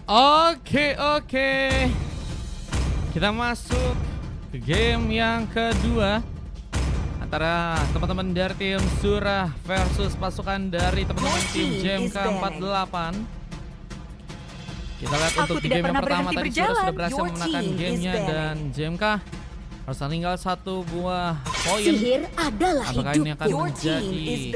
Oke. Kita masuk ke game yang kedua antara teman-teman dari tim Surah versus pasukan dari teman-teman tim JMK 48. Kita lihat untuk di game yang pertama tadi Surah sudah berhasil memenangkan gamenya dan JMK harus tinggal satu buah poin. Sihir adalah Apakah hidup. ini akan menjadi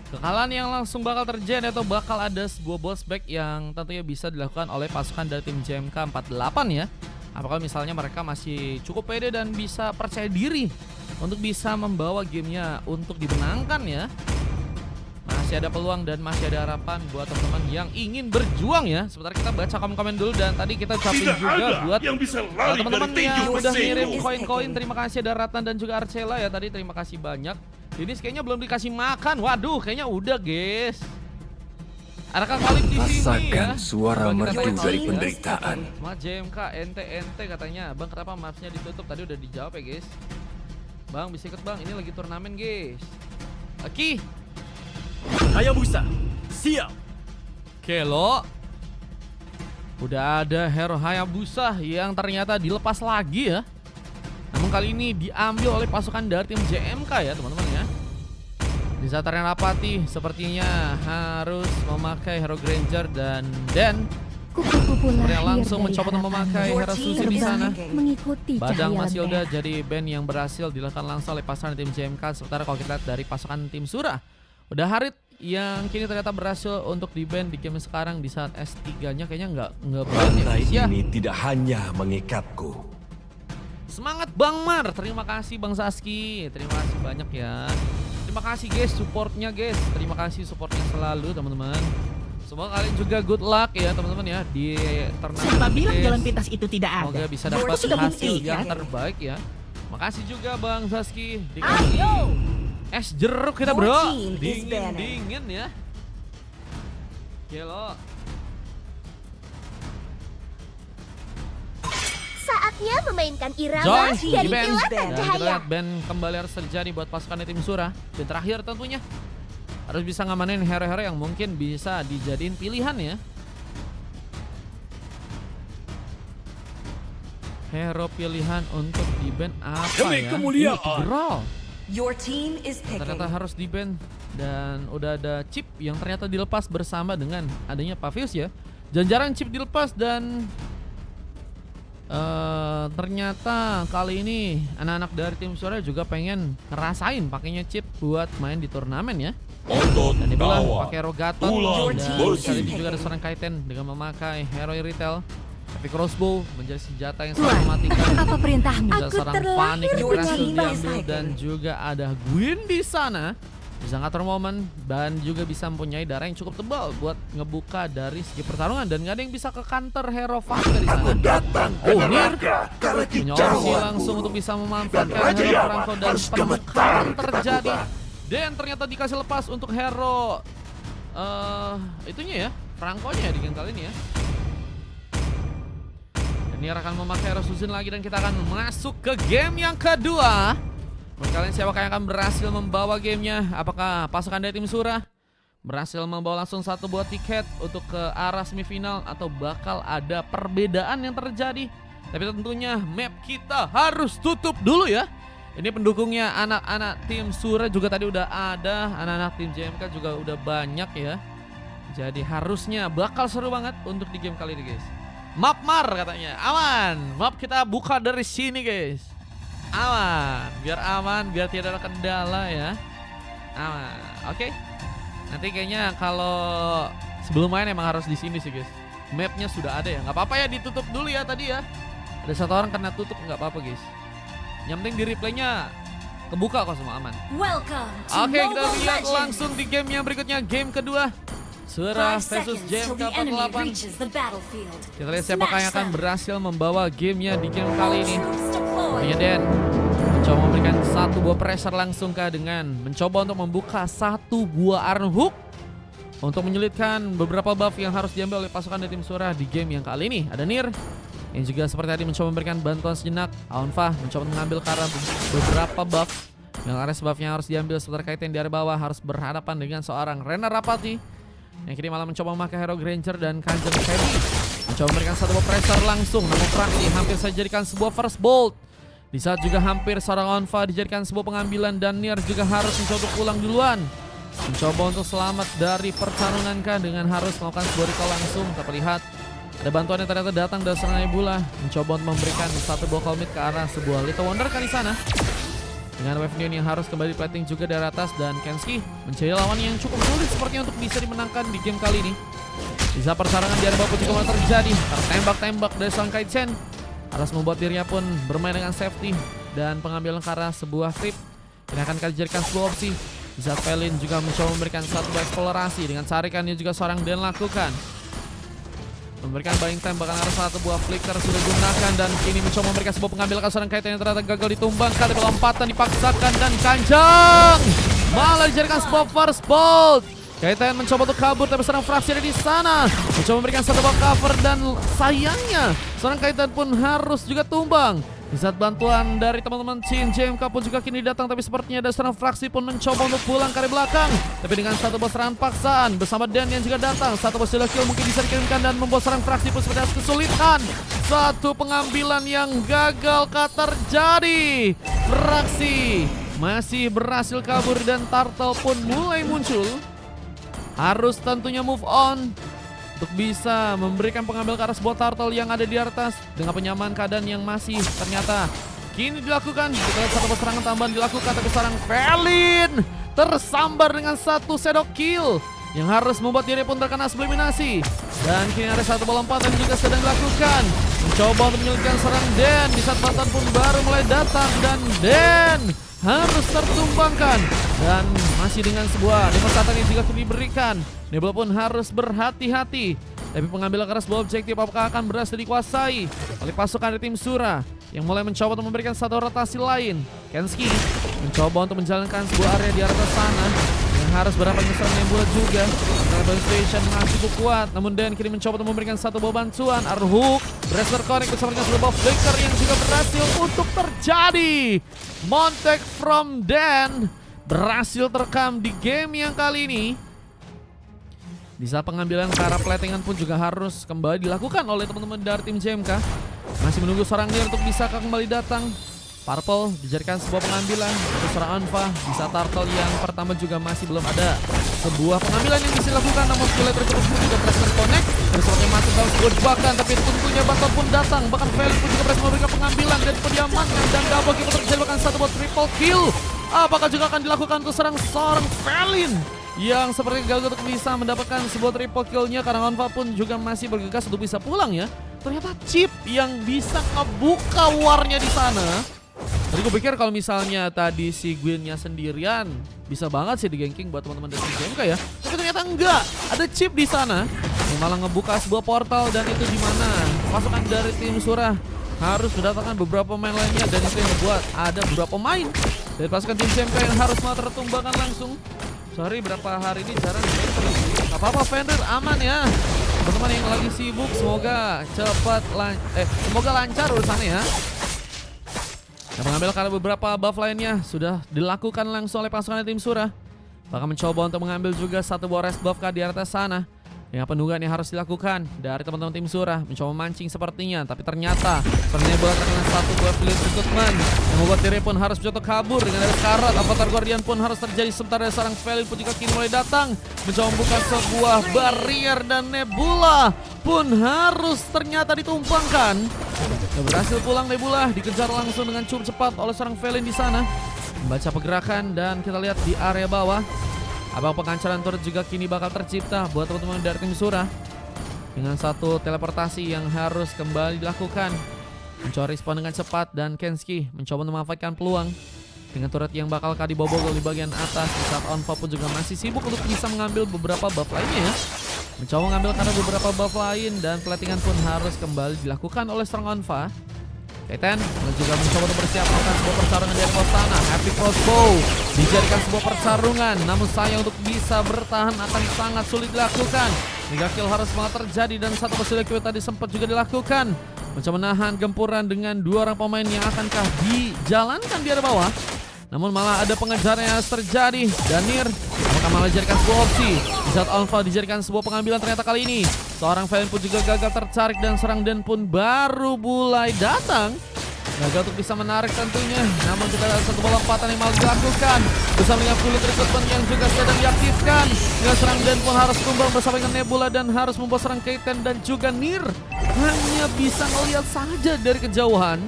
kekalahan yang langsung bakal terjadi atau bakal ada sebuah bounce back yang tentunya bisa dilakukan oleh pasukan dari tim JMK 48 ya. Apakah misalnya mereka masih cukup pede dan bisa percaya diri untuk bisa membawa gamenya untuk dimenangkan ya. Masih ada peluang dan masih ada harapan buat teman-teman yang ingin berjuang ya. Sebentar kita baca komen-komen dulu dan tadi kita ucapin juga buat teman-teman yang udah ngirim koin-koin. Terima kasih ada Ratna dan juga Arcela ya tadi, terima kasih banyak. Ini kayaknya belum dikasih makan. Waduh, kayaknya udah, guys. Adakah kali di sini ya? Rasakan suara merdu dari penderitaan. Mas JMK ente katanya. Bang, kenapa mapsnya ditutup? Tadi udah dijawab ya, guys. Bang, bisa ikut, Bang. Ini lagi turnamen, guys. Aki. Hayabusa, siap. Kelo. Udah ada hero Hayabusa yang ternyata dilepas lagi ya. Namun kali ini diambil oleh pasukan dari tim JMK ya teman-teman ya. Di saat arena Rapati sepertinya harus memakai hero Granger dan Kupu-kupu yang lahir langsung dari mencoba harapan. memakai hero Susi di sana. Mengikuti Badang cahaya Masilda lentera. jadi band yang berhasil dilakukan langsung oleh pasukan tim JMK. Sementara kalau kita lihat dari pasukan tim Surah, udah Harit yang kini ternyata berhasil untuk di ban di game sekarang di saat S3-nya kayaknya nggak ban Rantai ya. ini tidak hanya mengikatku. Semangat Bang Mar, terima kasih Bang Saski, terima kasih banyak ya. Terima kasih guys supportnya guys, terima kasih supportnya selalu teman-teman. Semoga kalian juga good luck ya teman-teman ya di turnamen. Siapa bilang guys. jalan pintas itu tidak ada? Semoga bisa dapat Sudah hasil buktikan. yang terbaik ya. Makasih juga Bang Saski dikasih es jeruk kita bro, dingin ya. Gelo. Saatnya memainkan irama Joy dari di band. kilatan Dan kita cahaya. lihat band kembali harus terjadi buat pasukan tim Surah. Dan terakhir tentunya harus bisa ngamanin hero-hero yang mungkin bisa dijadiin pilihan ya. Hero pilihan untuk di band apa Demi ya? kemuliaan. Ini Brawl. Your team is picking. Ternyata harus di ban dan udah ada chip yang ternyata dilepas bersama dengan adanya Pavius ya. Jarang chip dilepas dan ternyata kali ini anak-anak dari tim Surya juga pengen ngerasain pakainya chip buat main di turnamen ya. Dan itulah pakai Rogaton dan kali ini juga ada seorang Kaiten dengan memakai Hero Retail. Tapi crossbow menjadi senjata yang sangat mematikan. Apa perintahmu? Ada Aku seorang terlahir panik yang berhasil dengan diambil Saiken. dan juga ada Gwyn di sana. Bisa ngatur momen dan juga bisa mempunyai darah yang cukup tebal buat ngebuka dari segi pertarungan dan gak ada yang bisa ke counter hero Fasta di sana. Oh, Nir menyolong langsung untuk bisa memanfaatkan hero Franco dan pembukaan terjadi. Dan ternyata dikasih lepas untuk hero itunya ya, Franco-nya di game kali ini ya. Nir akan memakai hero Susin lagi dan kita akan masuk ke game yang kedua. Menurut kalian siapakah yang akan berhasil membawa gamenya? Apakah pasukan dari tim Surah berhasil membawa langsung satu buah tiket untuk ke arah semifinal atau bakal ada perbedaan yang terjadi? Tapi tentunya map kita harus tutup dulu ya. Ini pendukungnya anak-anak tim Surah juga tadi udah ada, anak-anak tim JMK juga udah banyak ya. Jadi harusnya bakal seru banget untuk di game kali ini guys. Map Mar katanya, aman. Map kita buka dari sini guys. Aman, biar tidak ada kendala ya. Aman, oke. Nanti kayaknya kalau sebelum main emang harus di sini sih guys. Mapnya sudah ada ya, nggak apa-apa ya ditutup dulu ya tadi ya. Ada satu orang kena tutup nggak apa-apa guys. Yang penting di replaynya kebuka kok semua aman. Welcome to Oke, kita Mobile lihat Legends. langsung di game yang berikutnya, game kedua. Surah 5 versus seconds till JMK the enemy 48. reaches the battlefield. Kita lihat siapakah yang akan berhasil membawa gamenya di game kali ini. Troops deployed. Punya Den mencoba memberikan satu buah pressure langsung kah dengan mencoba untuk membuka satu buah Iron Hook untuk menyulitkan beberapa buff yang harus diambil oleh pasukan dari tim Surah di game yang kali ini. Ada Nir yang juga seperti tadi mencoba memberikan bantuan sejenak. Aunfa mencoba mengambil karena beberapa buff yang area buffnya harus diambil, sementara Kaiten di area bawah harus berhadapan dengan seorang Rena Rapati yang kini malah mencoba memakai hero Granger dan Kanjeng Feby. mencoba memberikan satu buah pressure langsung, namun Fraksi hampir saja jadikan sebuah first bolt. Di saat juga hampir seorang Onva dijadikan sebuah pengambilan dan Nier juga harus mencoba pulang duluan. Mencoba untuk selamat dari pertarungan kah dengan harus melakukan sebuah recall langsung. Kita lihat ada bantuan yang ternyata datang dari serangan Nebula. Mencoba untuk memberikan satu buah call mid ke arah sebuah Little Wonder kan di sana. Dengan Wave Neon yang harus kembali plating juga dari atas dan Kenski mencari lawan yang cukup sulit sepertinya untuk bisa dimenangkan di game kali ini. Bisa persarangan di area bawah juga mulai terjadi. Tertembak-tembak dari Sang Kaisen harus membuat dirinya pun bermain dengan safety dan pengambilan ke arah sebuah trip yang akan dijadikan sebuah opsi. Di saat Felin juga mencoba memberikan satu buah eksplorasi dengan carikannya juga seorang Dan lakukan. Memberikan buying time bahkan arah satu buah flicker sudah digunakan dan kini mencoba memberikan sebuah pengambilan ke seorang Kaiten yang ternyata gagal ditumbangkan. Tapi lompatan dipaksakan dan Kanjang malah dijadikan sebuah first bolt. Kaiten mencoba untuk kabur tapi seorang Fraksi ada di sana. Mencoba memberikan satu buah cover dan sayangnya seorang Kaiten pun harus juga tumbang. Di saat bantuan dari teman-teman Team JMK pun juga kini datang, tapi sepertinya ada seorang Fraksi pun mencoba untuk pulang ke belakang. Tapi dengan satu buah serangan paksaan bersama Dan yang juga datang, satu buah kill mungkin bisa dikirimkan dan membuat seorang Fraksi pun seperti kesulitan. Satu pengambilan yang gagal terjadi. Fraksi masih berhasil kabur dan Turtle pun mulai muncul. Harus tentunya move on untuk bisa memberikan pengambil ke arah sebuah Turtle yang ada di atas dengan penyamaan keadaan yang masih ternyata kini dilakukan. Kita lihat satu serangan tambahan dilakukan tapi seorang Felin tersambar dengan satu shadow kill yang harus membuat diri pun terkena eliminasi. Dan kini ada satu bola lompatan juga sedang dilakukan, mencoba untuk menyulitkan serang Den. Di saat bantuan pun baru mulai datang dan Den harus tertumbangkan dan masih dengan sebuah demonstrasi yang juga diberikan. Nebula pun harus berhati-hati. Tapi pengambilan keras sebuah objektif apakah akan berhasil dikuasai oleh pasukan dari tim Sura yang mulai mencoba untuk memberikan satu rotasi lain. Kenski mencoba untuk menjalankan sebuah area di atas sana yang harus berapa menyerang Nebula juga. Rebel Station masih cukup kuat, namun Dan kini mencoba untuk memberikan satu buah bantuan. Arhook berhasil connect bersama dengan sebuah flicker yang juga berhasil untuk terjadi. Montek from Dan berhasil terekam di game yang kali ini. Di saat pengambilan ke arah platingan pun juga harus kembali dilakukan oleh teman-teman dari tim JMK. Masih menunggu seorang Nier untuk bisa kembali datang. Purple dijadikan sebuah pengambilan untuk seorang Anva. Di saat Turtle yang pertama juga masih belum ada sebuah pengambilan yang bisa dilakukan, namun skill terus juga berhasil connect. Dan sepertinya masuk dalam sebuah jebakan, tapi tentunya bantuan pun datang. Bahkan Felix pun juga berhasil memberikan pengambilan dan diamankan dan double kill terjadi, bahkan satu buat triple kill. Apakah juga akan dilakukan untuk seorang Felin yang seperti gagal untuk bisa mendapatkan sebuah triple kill-nya karena Onva pun juga masih bergegas untuk bisa pulang ya. Ternyata chip yang bisa ngebuka warnya di sana. Tadi gue pikir kalau misalnya tadi si Gwyn-nya sendirian bisa banget sih di-ganking buat teman-teman dari JMK ya. Tapi ternyata enggak, ada chip di sana yang malah ngebuka sebuah portal, dan itu di mana pasukan dari tim Surah harus mendatangkan beberapa pemain lainnya, dan itu yang membuat ada beberapa pemain dari pasukan tim JMK yang harus malah tertumbangkan langsung. Sorry, berapa hari ini jarang main. Gak apa-apa, Fender aman ya. Teman-teman yang lagi sibuk semoga semoga lancar urusannya ya. Yang mengambil karena beberapa buff lainnya sudah dilakukan langsung oleh pasukan tim Surah. Bahkan mencoba untuk mengambil juga satu buah rest buff di atas sana. Yang penunggaan yang harus dilakukan dari teman-teman tim Surah, mencoba mancing sepertinya, tapi ternyata Nebula terkena satu buah blade recruitment yang membuat diri pun harus mencoba kabur. Dengan ada karat Avatar Guardian pun harus terjadi, sementara seorang Felin pun juga kini mulai datang mencoba membuka sebuah barrier, dan Nebula pun harus ternyata ditumpangkan. Berhasil pulang Nebula, dikejar langsung dengan cukup cepat oleh seorang Felin di sana. Membaca pergerakan, dan kita lihat di area bawah apakah pengancaran turret juga kini bakal tercipta buat teman-teman dari tim Surah. Dengan satu teleportasi yang harus kembali dilakukan, mencoba respon dengan cepat, dan Kenski mencoba memanfaatkan peluang dengan turret yang bakal dibobol di bagian atas. Di saat Onva pun juga masih sibuk untuk bisa mengambil beberapa buff lainnya ya. Mencoba mengambil karena beberapa buff lain, dan platingan pun harus kembali dilakukan oleh seorang Onva. Kaiten juga mencoba untuk bersiapkan sebuah pertarungan dari pos sana. Happy Crossbow dijadikan sebuah pertarungan, namun sayang untuk bisa bertahan akan sangat sulit dilakukan. 3 kill harus malah terjadi, dan satu hasil kill tadi sempat juga dilakukan. Mencoba menahan gempuran dengan 2 orang pemain yang akankah dijalankan di area bawah. Namun malah ada pengejaran yang terjadi. Danir apakah malah dijadikan sebuah opsi. Di saat Onfa dijadikan sebuah pengambilan, ternyata kali ini seorang Valen pun juga gagal tertarik dan serang Den pun baru mulai datang. Gagal untuk bisa menarik tentunya. Namun kita ada satu bola lompatan yang malah dilakukan bersama dengan full recruitment yang juga sedang diaktifkan. Dengan serang Den pun harus tumbang bersama dengan Nebula dan harus membawa serang Keiten dan juga Nir. Hanya bisa melihat saja dari kejauhan.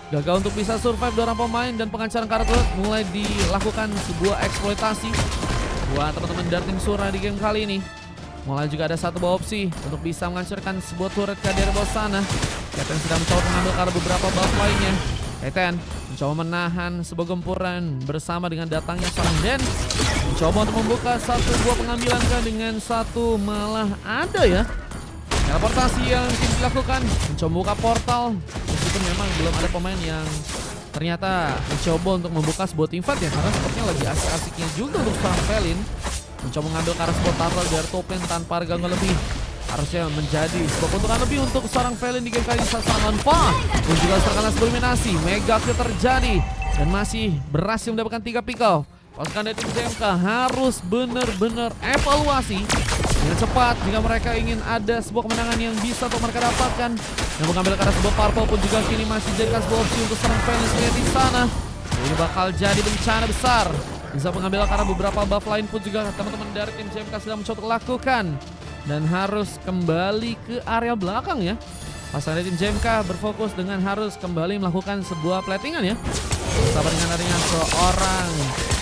Gagal untuk bisa survive dua orang pemain dan pengancaran karakter mulai dilakukan sebuah eksploitasi buat teman-teman dari tim Sura di game kali ini. Mulai juga ada satu buah opsi untuk bisa menghancurkan sebuah turret ke daerah bawah sana. Keiten sedang mencoba mengambil ke arah beberapa buff lainnya. Keiten mencoba menahan sebuah gempuran bersama dengan datangnya seorang Den. Mencoba untuk membuka satu buah pengambilan dengan satu malah ada ya teleportasi yang dilakukan. Mencoba membuka portal meskipun memang belum ada pemain yang ternyata mencoba untuk membuka sebuah teamfight ya, karena sepertinya lagi asik-asiknya juga untuk seorang Felin. Mencoba mengambil ke arah sebuah turtle dari top lane tanpa gangguan lebih. Harusnya menjadi sebuah keuntungan lebih untuk seorang Felin di game kali ini saat serangan Onfa. Dan juga serangan eliminasi. Mega kill terjadi. Dan masih berhasil mendapatkan 3 pick off. Pasukan dari tim JMK harus benar-benar evaluasi dengan cepat jika mereka ingin ada sebuah kemenangan yang bisa untuk mereka dapatkan. Dan mengambil ke arah sebuah purple pun juga kini masih jadikan sebuah opsi untuk serang Felin di sana. Ini bakal jadi bencana besar. Bisa mengambil ke arah beberapa buff lain pun juga teman-teman dari tim JMK sedang mencoba lakukan. Dan harus kembali ke area belakang ya. Pasangan dari tim JMK berfokus dengan harus kembali melakukan sebuah platingan ya. Bersama dengan adanya seorang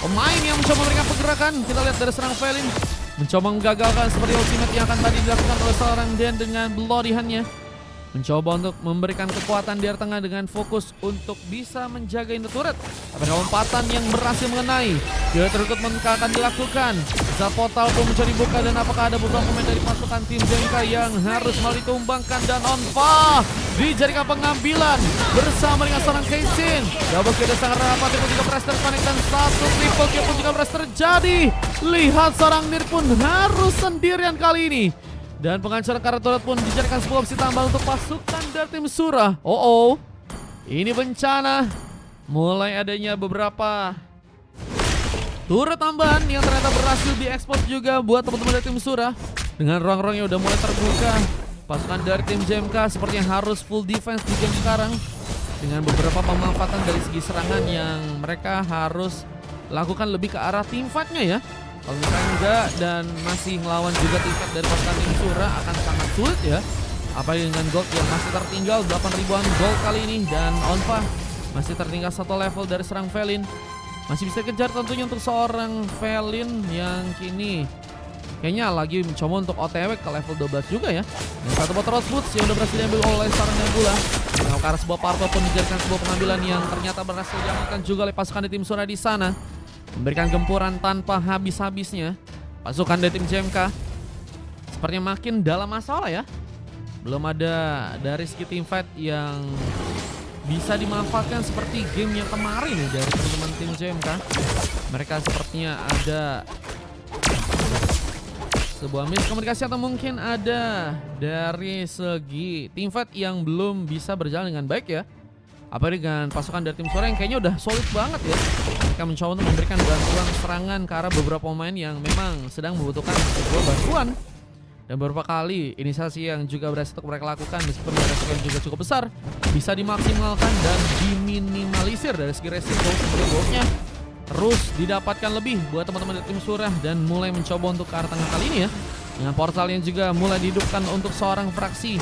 pemain yang mencoba memberikan pergerakan. Kita lihat dari serang Felin mencoba menggagalkan seperti ultimate yang akan tadi dilakukan oleh seorang Den dengan Bloody Hand-nya. Mencoba untuk memberikan kekuatan di area tengah dengan fokus untuk bisa menjaga inner turret. Tapi lompatan yang berhasil mengenai. Dia terikut akan dilakukan. Saat portal pun mencari buka dan apakah ada beberapa pemain dari pasukan tim JMK yang harus malah ditumbangkan dan Onfa dijadikan pengambilan bersama dengan seorang Kaisin. Double kill sangat rapat pun juga berhasil terconnect dan satu triple kill pun juga berhasil terjadi. Lihat seorang Nir pun harus sendirian kali ini. Dan pengancaran karakter pun dijadikan sebuah opsi tambah untuk pasukan dari tim Sura. Ini bencana. Mulai adanya beberapa turret tambahan yang ternyata berhasil diekspor juga buat teman-teman dari tim Sura. Dengan ruang-ruang yang udah mulai terbuka, pasukan dari tim JMK sepertinya harus full defense di game sekarang. Dengan beberapa pemanfaatan dari segi serangan yang mereka harus lakukan lebih ke arah teamfight-nya ya. Kalau misalnya enggak dan masih ngelawan juga tingkat dari pasukan tim Sura akan sangat sulit ya. Apalagi dengan gold yang masih tertinggal 8.000-an gold kali ini. Dan Onfa masih tertinggal satu level dari serang Felin. Masih bisa kejar tentunya untuk seorang Felin yang kini kayaknya lagi mencoba untuk OTW ke level 12 juga ya. Dan satu bot Rose Boots yang udah berhasil diambil oleh seorang Nebula. Dengan ke arah sebuah purple pun dijadikan sebuah pengambilan yang ternyata berhasil diamankan juga oleh pasukan di tim Sura di sana. Memberikan gempuran tanpa habis-habisnya. Pasukan dari tim JMK sepertinya makin dalam masalah ya. Belum ada dari segi teamfight yang bisa dimanfaatkan seperti game yang kemarin dari teman-teman tim JMK. Mereka sepertinya ada sebuah miskomunikasi atau mungkin ada dari segi teamfight yang belum bisa berjalan dengan baik ya. Apalagi dengan pasukan dari tim Sura yang kayaknya udah solid banget ya. Mereka mencoba untuk memberikan bantuan serangan ke arah beberapa pemain yang memang sedang membutuhkan sebuah bantuan. Dan beberapa kali inisiasi yang juga berhasil mereka lakukan meskipun resiko yang juga cukup besar bisa dimaksimalkan dan diminimalisir dari segi resiko seperti goldnya terus didapatkan lebih buat teman-teman dari tim Sura dan mulai mencoba untuk ke arah tengah kali ini ya. Dengan portal yang juga mulai dihidupkan untuk seorang fraksi.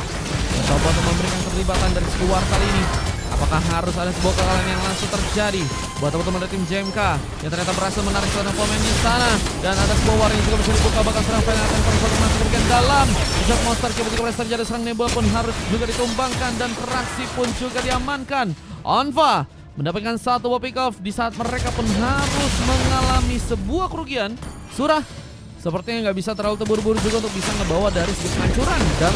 Mencoba untuk memberikan keterlibatan dari segi war kali ini. Apakah harus ada sebuah kekalahan yang langsung terjadi buat teman-teman dari tim JMK yang ternyata berhasil menarik seorang pemain di sana. Dan ada sebuah war yang juga bisa dibuka bakal serang Felin akan terus masuk ke bagian dalam. Bisa monster ketika berhasil terjadi serang Nebula pun harus juga ditumbangkan dan fraksi pun juga diamankan. Onfa mendapatkan satu pick off di saat mereka pun harus mengalami sebuah kerugian. Sura sepertinya nggak bisa terlalu terburu-buru juga untuk bisa ngebawa dari segi kehancuran. Dan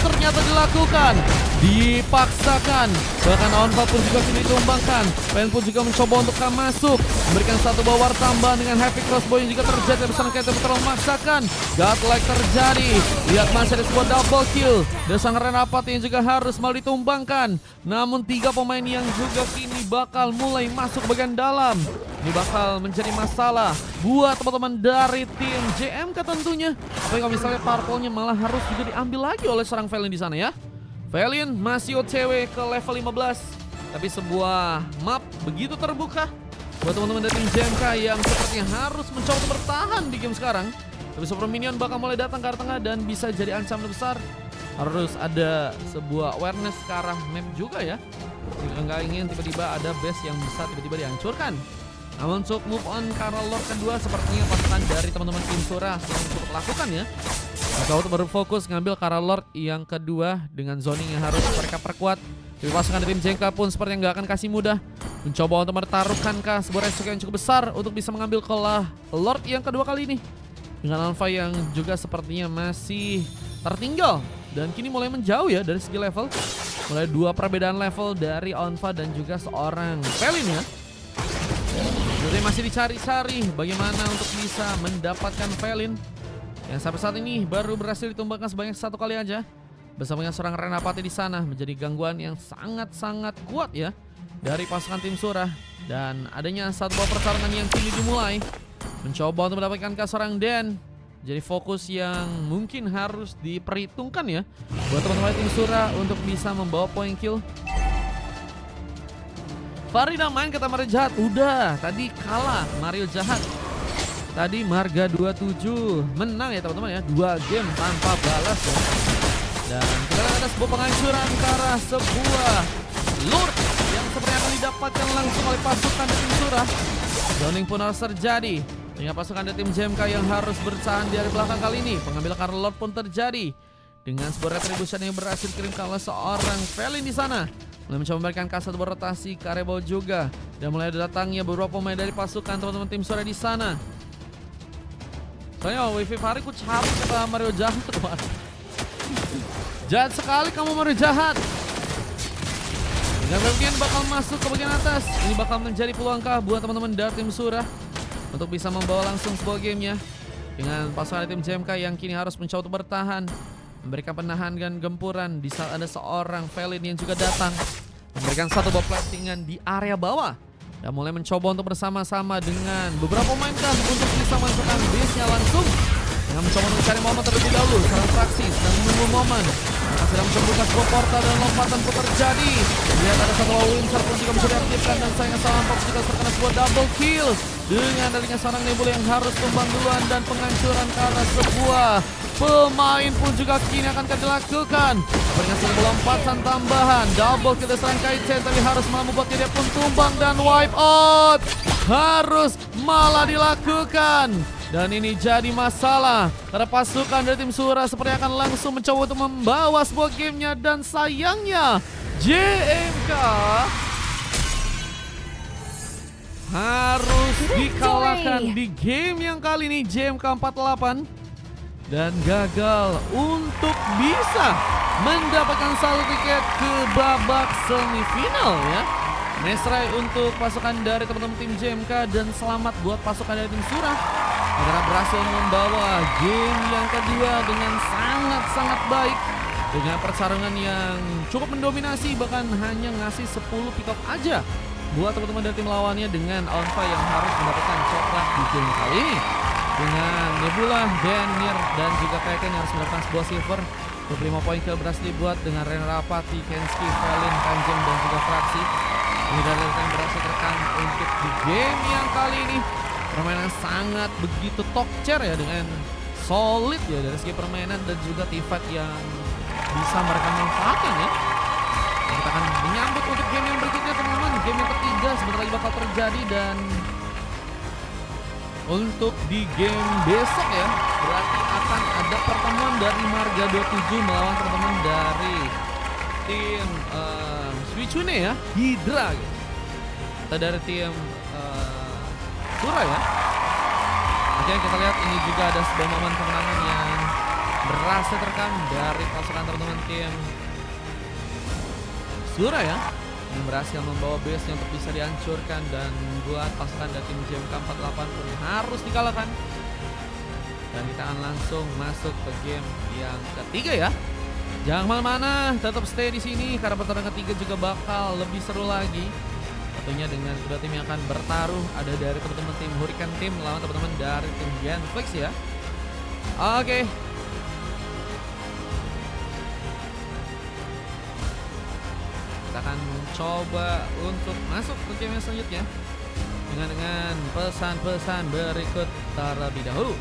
ternyata dilakukan, dipaksakan. Bahkan Onfa pun juga kini ditumbangkan. Pen pun juga mencoba untuk masuk, memberikan satu bawar tambahan dengan heavy crossbow yang juga terjadi bersama Keiten terlalu memaksakan. Godlike terjadi. Lihat masih ada sebuah double kill. Dan sang Renapat yang juga harus malah ditumbangkan. Namun 3 pemain yang juga kini bakal mulai masuk bagian dalam. Ini bakal menjadi masalah buat teman-teman dari tim JMK tentunya. Tapi kalau misalnya purple-nya malah harus juga diambil lagi oleh seorang Valiant di sana ya. Valiant masih OTW ke level 15. Tapi sebuah map begitu terbuka buat teman-teman dari tim JMK yang sepertinya harus mencoba untuk bertahan di game sekarang. Tapi super minion bakal mulai datang ke arah tengah dan bisa jadi ancaman besar. Harus ada sebuah awareness ke arah map juga ya. Jika nggak ingin tiba-tiba ada base yang bisa tiba-tiba dihancurkan. Namun untuk move on karena Lord kedua sepertinya pasukan dari teman-teman tim Sura yang cukup lakukan ya. Mereka baru fokus ngambil Kara Lord yang kedua dengan zoning yang harus mereka perkuat. Tapi pasukan dari tim JMK pun sepertinya nggak akan kasih mudah. Mencoba untuk mempertaruhkankah sebuah resiko yang cukup besar untuk bisa mengambil kelah Lord yang kedua kali ini. Dengan Alpha yang juga sepertinya masih tertinggal. Dan kini mulai menjauh ya dari segi level. Mulai 2 perbedaan level dari Alpha dan juga seorang Valiant ya. Jadi masih dicari-cari bagaimana untuk bisa mendapatkan Valiant yang sampai saat ini baru berhasil ditumbangkan sebanyak 1 kali aja. Bersama dengan seorang Renapati di sana menjadi gangguan yang sangat-sangat kuat ya dari pasukan tim Sura. Dan adanya satu buah pertarungan yang kini dimulai. Mencoba untuk mendapatkan ke seorang Den. Jadi fokus yang mungkin harus diperhitungkan ya buat teman-teman tim Sura untuk bisa membawa poin kill. Farida main kata Mario Jahat. Udah, tadi kalah Mario Jahat. Tadi Marga 27 menang ya teman-teman ya. 2 game tanpa balas ya. Dan kita lihat ada sebuah penghancuran ke arah sebuah Lord yang sepertinya akan didapatkan langsung oleh pasukan dari tim Sura. Zoning pun harus terjadi. Dengan pasukan dari tim JMK yang harus bertahan di area belakang kali ini. Pengambilan Kara Lord pun terjadi. Dengan sebuah retribution yang berhasil dikirimkan oleh seorang Valiant di sana. Mulai mencoba memberikan kasat berotasi ke area bawah juga. Dan mulai datangnya beberapa pemain dari pasukan teman-teman tim Sura di sana. Soalnya Wifi Fahri ku cari kata Mario Jahat. Jahat sekali kamu Mario Jahat. Dengan bagian bakal masuk ke bagian atas. Ini bakal menjadi peluangkah buat teman-teman dari tim Sura untuk bisa membawa langsung sebuah gamenya. Dengan pasukan tim JMK yang kini harus mencoba untuk bertahan, memberikan penahan dan gempuran di saat ada seorang Valiant yang juga datang, memberikan satu buah plantingan di area bawah dan mulai mencoba untuk bersama-sama dengan beberapa pemain untuk bisa masukkan base-nya langsung. Dengan mencoba untuk mencari momen terlebih dahulu, seorang fraksi sedang menunggu momen. Mereka sedang membuka sebuah portal dan lompatan pun terjadi. Lihat ada satu Windsor pun juga bisa diaktifkan dan sayangnya seorang Fox juga terkena sebuah double kill. Dengan adanya seorang Nebula yang harus tumbang duluan dan penghancuran karena sebuah pemain pun juga kini akan dilakukan. Dengan sebuah lompatan tambahan, double kill dari seorang Kaizen tapi harus malah membuat dia pun tumbang dan wipe out. Harus malah dilakukan. Dan ini jadi masalah karena pasukan dari tim Sura sepertinya akan langsung mencoba untuk membawa sebuah gamenya. Dan sayangnya JMK harus dikalahkan di game yang kali ini. JMK 48 dan gagal untuk bisa mendapatkan satu tiket ke babak semifinal ya. Mesrai untuk pasukan dari teman-teman tim JMK dan selamat buat pasukan dari tim Sura karena berhasil membawa game yang kedua dengan sangat-sangat baik. Dengan pertarungan yang cukup mendominasi, bahkan hanya ngasih 10 pick up aja buat teman-teman dari tim lawannya. Dengan Alpha yang harus mendapatkan coklat di game kali ini. Dengan Nebula, Denir, dan juga Kraken yang harus mendapatkan sebuah silver. 25 poin kill berhasil dibuat dengan Renrapati, Kenski, Valiant, Kanjeng, dan juga Fraksi. Ini dari yang berhasil terekam untuk di game yang kali ini. Permainan sangat begitu tokcer ya, dengan solid ya dari segi permainan dan juga tifat yang bisa mereka manfaatkan ya. Dan kita akan menyambut untuk game yang berikutnya teman-teman. Game yang ketiga sebentar lagi bakal terjadi. Dan untuk di game besok ya, berarti akan ada pertemuan dari Marga 27 melawan teman-teman dari tim Switchune ya, Hydra gitu. Atau dari tim Sura ya. Oke, kita lihat ini juga ada sebuah momen kemenangan yang berhasil terekam dari pasukan teman-teman tim Sura ya, yang berhasil membawa base-nya untuk bisa dihancurkan dan buat pasukan dari tim JMK 48 pun harus dikalahkan. Dan kita akan langsung masuk ke game yang ketiga ya. Jangan kemana-mana, tetap stay di sini karena pertarungan ketiga juga bakal lebih seru lagi. tentunya dengan kedua tim yang akan bertaruh. Ada dari teman-teman tim Hurricane Team melawan teman-teman dari tim Genflix ya. Oke. Kita akan coba untuk masuk ke game yang selanjutnya dengan pesan-pesan berikut terlebih dahulu.